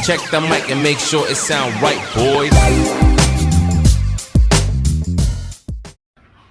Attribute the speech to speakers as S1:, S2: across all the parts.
S1: Check the mic and make sure it sound right, boys.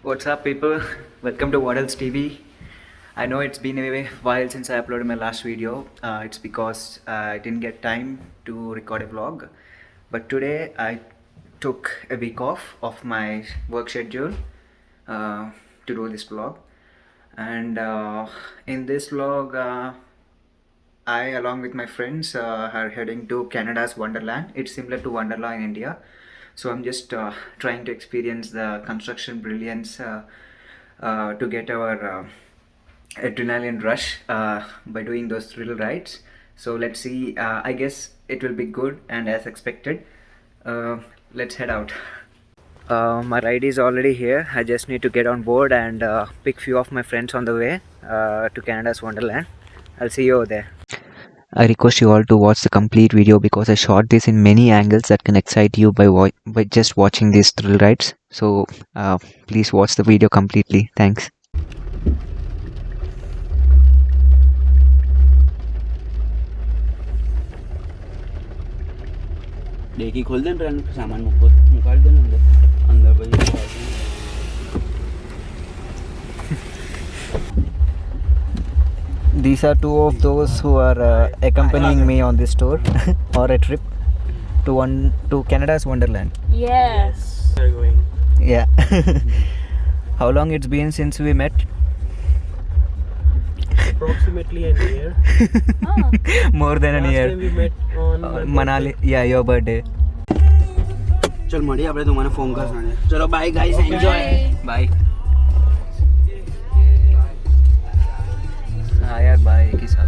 S2: What's up, people? Welcome to What Else TV. I know it's been a while since I uploaded my last video. It's because I didn't get time to record a vlog. But today I took a week off of my work schedule to do this vlog. And in this vlog, I, along with my friends, are heading to Canada's Wonderland. It's similar to Wonderla in India. So I'm just trying to experience the construction brilliance to get our adrenaline rush by doing those thrill rides. So let's see. I guess it will be good and as expected. Let's head out. My ride is already here. I just need to get on board and pick few of my friends on the way to Canada's Wonderland. I'll see you over there. I request you all to watch the complete video because I shot this in many angles that can excite you by just watching these thrill rides. So please watch the video completely. Thanks.
S3: देखी खोल दें train सामान मुकाल दें अंदर अंदर भाई
S2: These are two of those who are accompanying me on this tour or a trip to Canada's Wonderland.
S4: Yes.
S3: They're going.
S2: Yeah. How long it's been since we met?
S3: Approximately a year.
S2: More than a
S3: Last
S2: year.
S3: time we met on
S2: Manali. Yeah, your birthday.
S3: चल मड़ी आपने तुम्हारे phone कर सुना चलो bye guys enjoy
S2: Bye. हाँ यार bye एक ही साथ.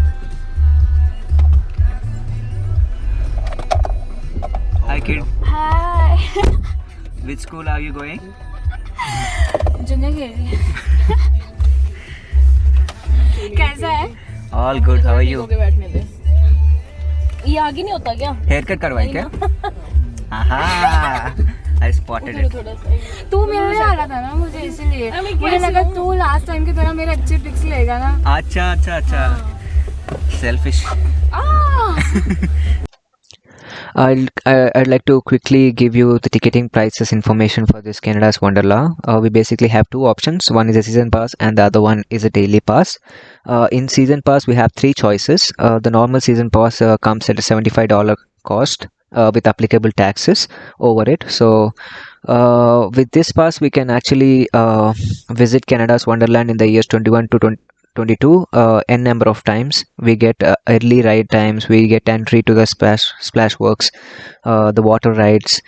S2: Hi kid.
S4: Hi.
S2: Which school are you going?
S4: Junior खेल कैसा है?
S2: All good. How are you?
S4: बैठने दे. ये आगे नहीं होता क्या?
S2: Haircut करवाई क्या? Aha! I spotted it.
S4: थोड़ा सा. तू मिलने वाला था ना मुझे इसीलिए. मुझे लगा तू लास्ट टाइम की तरह मेरे अच्छे पिक्स लेगा ना.
S2: अच्छा अच्छा अच्छा. Selfish. I'd like to quickly give you the ticketing prices information for this Canada's Wonderla. We basically have two options. One is a season pass and the other one is a daily pass. In season pass, we have three choices. The normal season pass comes at a $75 cost with applicable taxes over it. So with this pass, we can actually visit Canada's Wonderland in the years 21 to 22 n number of times. We get early ride times, we get entry to the splash works, the water rides,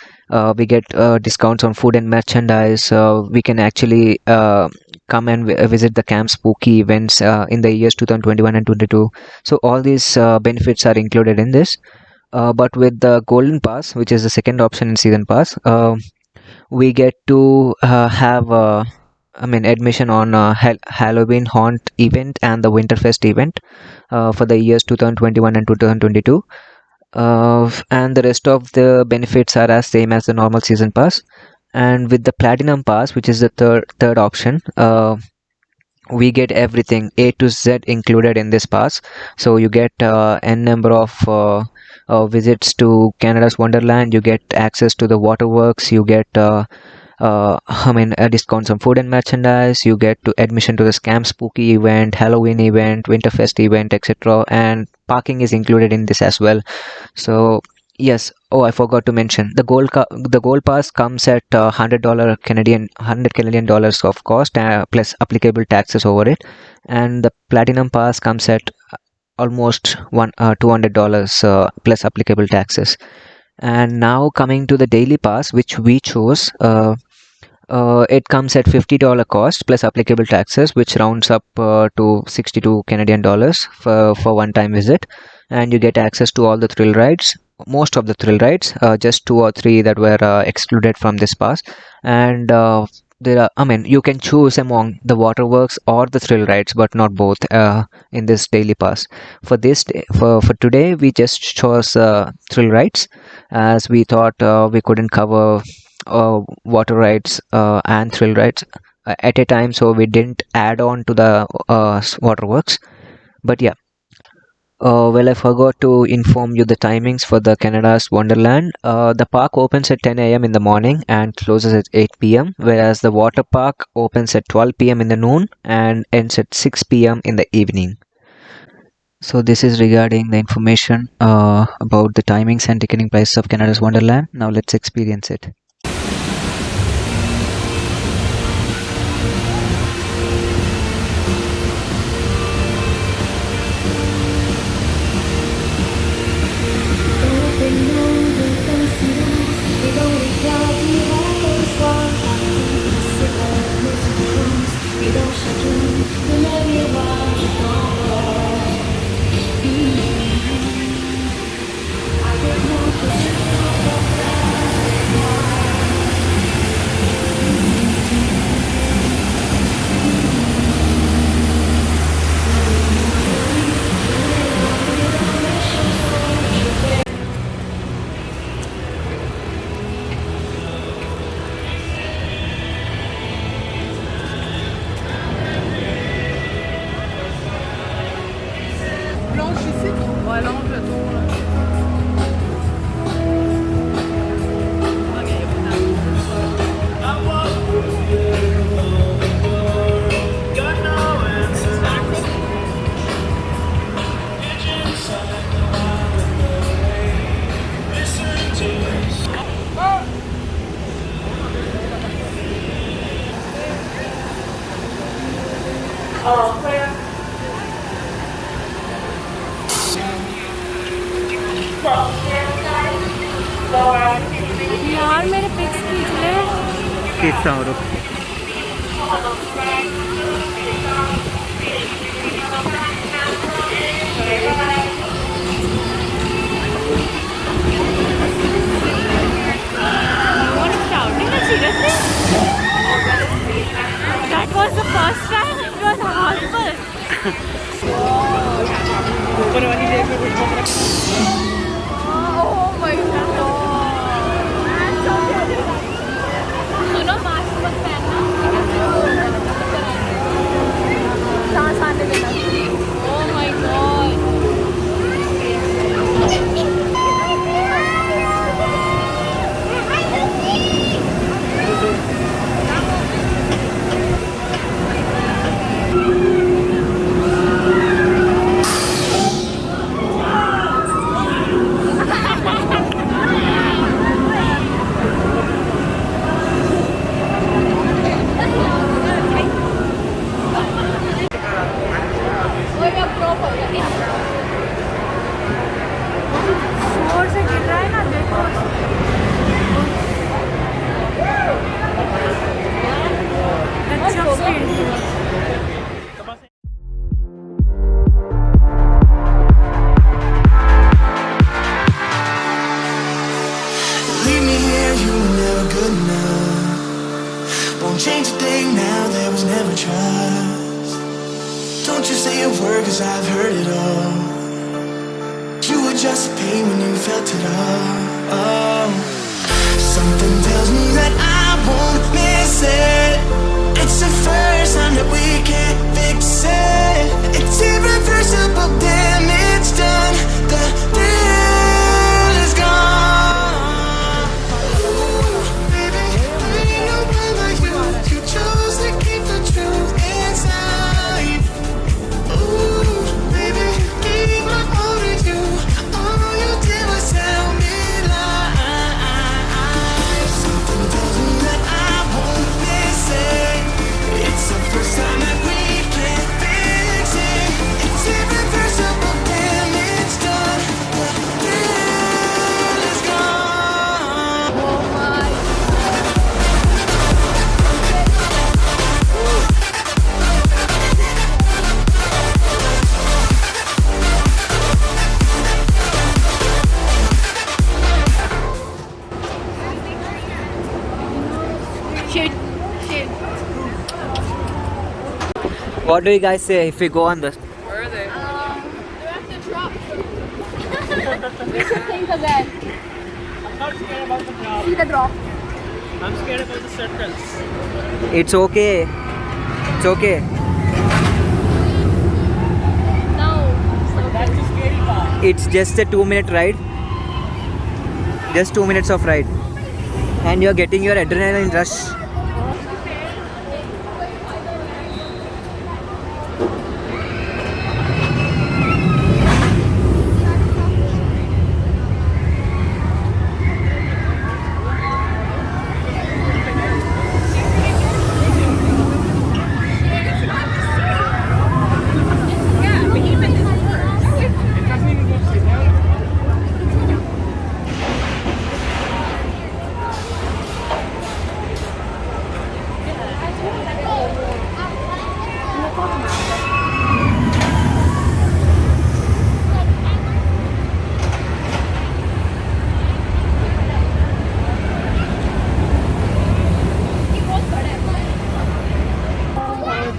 S2: we get discounts on food and merchandise. We can actually come and visit the Camp Spooky events in the years 2021 and 22. So all these benefits are included in this, but with the golden pass, which is the second option in season pass, we get to have admission on Halloween Haunt event and the Winterfest event for the years 2021 and 2022. And the rest of the benefits are as same as the normal season pass. And with the platinum pass, which is the third option, we get everything A to Z included in this pass. So you get n number of visits to Canada's Wonderland, you get access to the waterworks, you get discounts on food and merchandise, you get to admission to the Camp Spooky event, Halloween event, Winterfest event, etc. And parking is included in this as well. So yes, I forgot to mention the gold pass comes at $100 Canadian dollars of cost plus applicable taxes over it, and the platinum pass comes at almost $200 plus applicable taxes. And now coming to the daily pass, which we chose, it comes at $50 cost plus applicable taxes, which rounds up to 62 Canadian dollars for one time visit, and you get access to all the thrill rides, most of the thrill rides, just 2 or 3 that were excluded from this pass. And there are, you can choose among the waterworks or the thrill rides, but not both in this daily pass. For this for today, we just chose thrill rides, as we thought we couldn't cover water rides and thrill rides at a time, so we didn't add on to the waterworks. But yeah, Well, I forgot to inform you the timings for the Canada's Wonderland. The park opens at 10 a.m. in the morning and closes at 8 p.m., whereas the water park opens at 12 p.m. in the noon and ends at 6 p.m. in the evening. So this is regarding the information about the timings and ticketing prices of Canada's Wonderland. Now let's experience it.
S4: यार मेरे pics खींच ले।
S2: खींचता हूँ, रुक।
S4: That was the first time. It was horrible. Oh my god. सुनो mask मत पहनना। सांस आने देना। Oh my god. जोर से गिर रहा है ना, देखो। अच्छा speed.
S5: Leave me here, you were never good enough. Won't change a thing now, there was never trust. Don't you say a word, cause I've heard it all. You were just pain when you felt it all. Oh. Something tells me that I won't miss it. It's the first time that we can't fix it. It's irreversible damage done. The deal is gone. Ooh, baby, I ain't no one like you. You chose to keep the truth inside. Ooh, baby, keep my hold of you. All you did was tell me lies. Something tells me that I won't miss it. It's the first time that we can't fix it. It's irreversible damage done. The deal is gone.
S4: Oh my. Shit. Shit.
S2: What do you guys say if we go on this?
S4: Where are they? They have to drop. We should think again.
S6: I'm not scared about the drop.
S4: See the drop.
S6: I'm scared about the circles.
S2: It's okay. It's okay.
S4: No. So
S6: That's the scary
S2: It's just a 2-minute ride. Just 2 minutes of ride. And you're getting your adrenaline rush.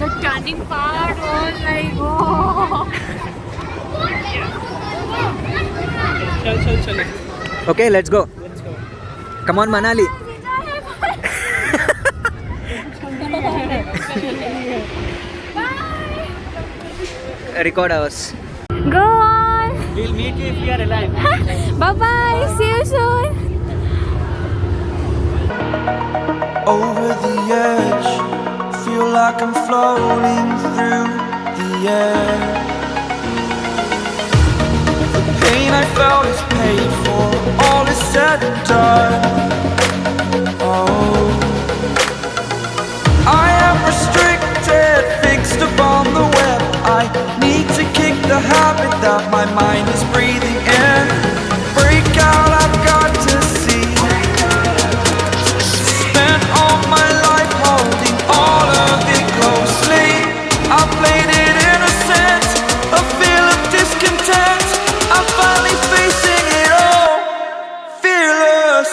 S4: The turning part was like, oh.
S6: चल.
S2: Okay, let's go. Come on, Manali. Record hours.
S4: Go on.
S6: We'll meet you if we are alive.
S4: Bye bye. See you soon.
S5: Over the edge, feel like I'm floating through the air. The pain I felt is paid for, all is said and done. Oh, I am restricted, fixed upon the web. I need to kick the habit that my mind is breathing in. Break out, I've got to see. Spent all my life holding all of it closely. I played it innocent, a feel of discontent. I'm finally facing it all, fearless.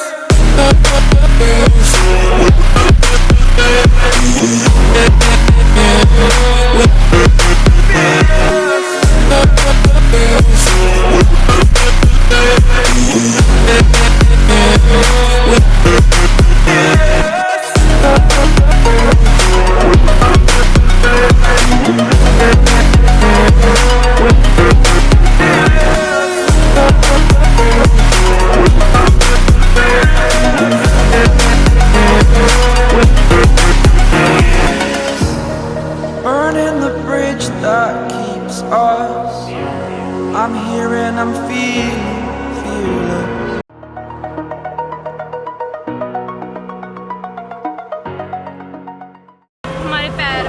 S5: Burning the bridge that keeps us. I'm here and I'm feeling fearless.
S4: हमारे पैर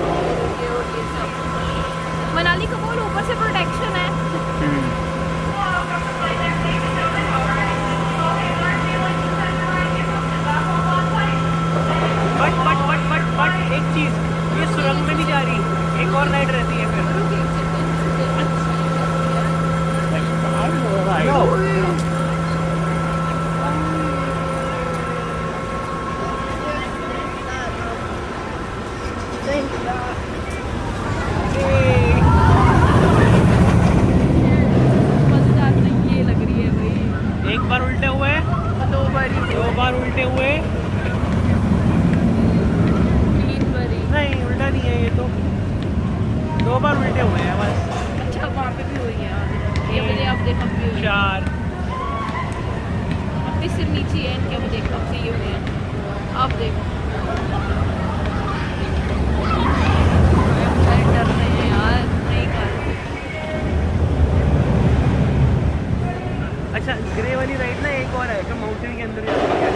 S4: ये सब मनाली का बोल ऊपर से protection है.
S6: But एक चीज, ये सुरंग में नहीं जा रही, एक और राइड रहती है फिर.
S4: ये लग रही है भाई.
S6: एक बार उल्टे हुए, दो बार उल्टे हुए. नहीं, उल्टा नहीं है ये तो, 2 बार उल्टे हुए हैं बस.
S4: अच्छा वहाँ पे भी हुई है. ये मुझे अब देखो भी हुई है.
S6: 4.
S4: अब भी सिर नीचे है इनके. मुझे कब से ये हुए हैं. अब देखो डर रहे हैं यार. नहीं कर.
S6: अच्छा, ग्रे वाली राइड ना एक और है जो माउंटेन के अंदर जाती है.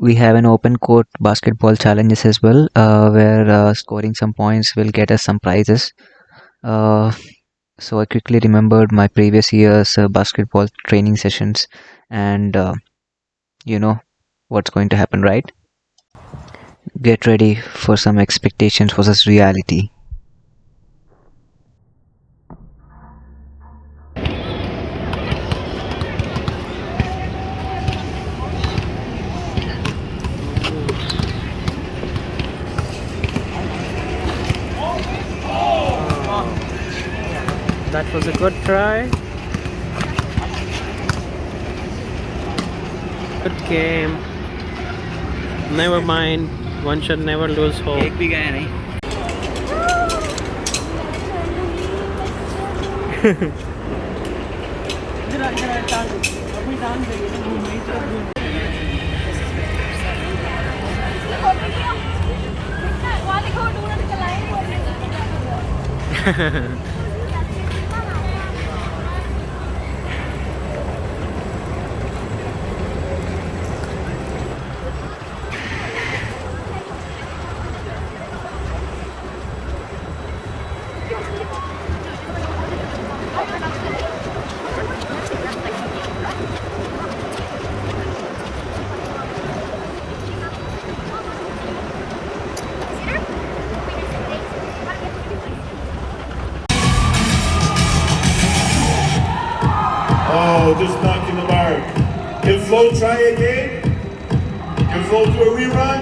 S2: we have an open court basketball challenges as well, where scoring some points will get us some prizes. So I quickly remembered my previous year's basketball training sessions, and you know what's going to happen, right? Get ready for some expectations versus reality.
S6: That was a good try. Good game. Never mind. One should never lose hope.
S3: एक भी गया नहीं.
S7: Oh, just knocking the mark. Can Flo try again? Can Flo do a rerun?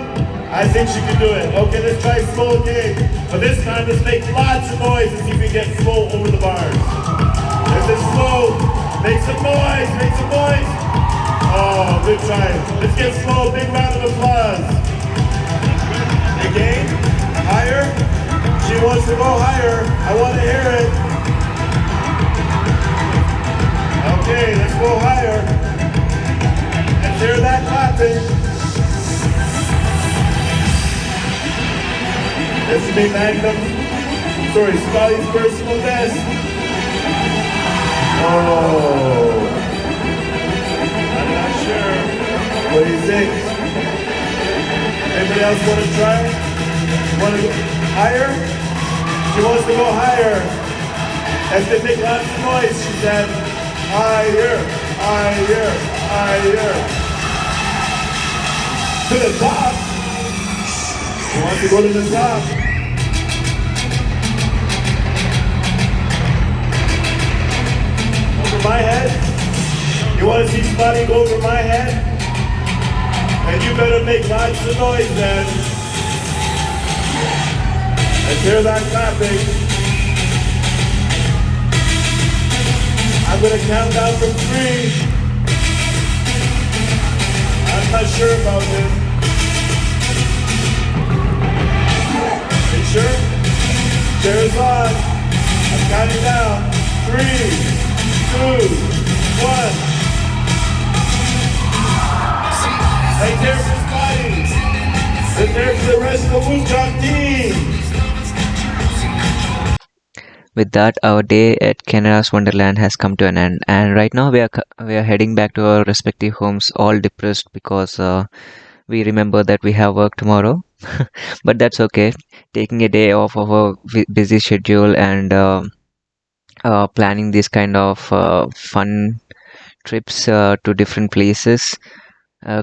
S7: I think she can do it. Okay, let's try Flo again. But this time, let's make lots of noise and see if we get Flo over the bars. This is Flo. Make some noise, make some noise. Oh, good try. Let's give Flo a big round of applause. Again, higher. She wants to go higher. I want to hear it. Okay, let's go higher. And hear that clapping. This is the Magnum. Sorry, Scotty's personal best. Oh. I'm not sure. What do you think? Anybody else want to try? Want to go higher? She wants to go higher. As they make lots of noise, she said. Higher, higher, higher. To the top. You want to go to the top. Over my head. You want to see Spotty go over my head? And you better make lots of noise then. Let's hear that clapping. I'm going to count down from 3. I'm not sure about this. You sure? Chair's on. I'm counting down. 3, 2, 1. Right there for Spotty. And there's the rest of the Wu Chang team.
S2: With that, our day at Canada's Wonderland has come to an end, and right now we are heading back to our respective homes, all depressed because we remember that we have work tomorrow. But that's okay. Taking a day off of a busy schedule and planning these kind of fun trips to different places,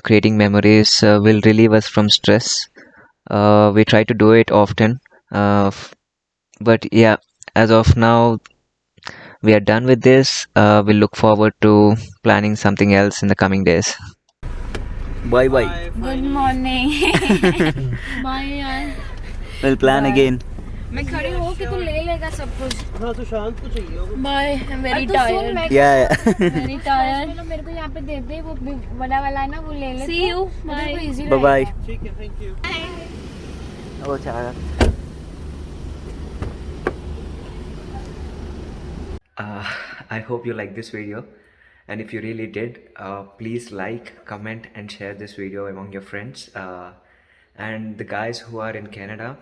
S2: creating memories will relieve us from stress. We try to do it often, but yeah. As of now, we are done with this. We look forward to planning something else in the coming days.
S3: Bye bye.
S4: Good morning. Bye यार.
S3: We'll plan again.
S4: मैं खड़ी हूँ कि तू ले लेगा सब कुछ.
S6: हाँ तो शांत को चाहिए होगा.
S4: Bye. I am very tired.
S3: Yeah.
S4: Very tired. मेरे को यहाँ पे दे दे वो बड़ा वाला है ना वो ले ले. See you. Bye.
S3: Bye bye.
S6: ठीक है, thank you.
S3: Oh, Chara.
S2: I hope you like this video, and if you really did, please like, comment and share this video among your friends, and the guys who are in Canada,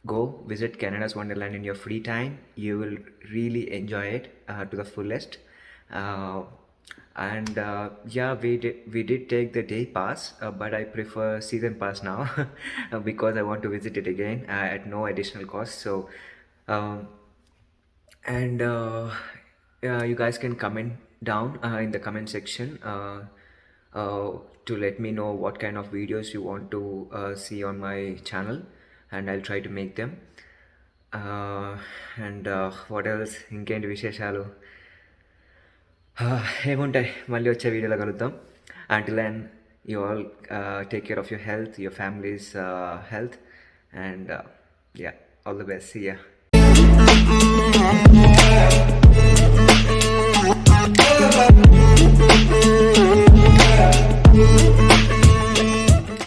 S2: go visit Canada's Wonderland in your free time. You will really enjoy it to the fullest. And yeah, we did take the day pass, but I prefer season pass now because I want to visit it again at no additional cost. So um, and you guys can comment down in the comment section to let me know what kind of videos you want to see on my channel, and I'll try to make them. And what else, ఇంకేంటి విశేషాలు? ఏముంటాయి, మళ్ళీ వచ్చే వీడియోలో కలుద్దాం. Until then, you all take care of your health, your family's health, and yeah, all the best. See ya.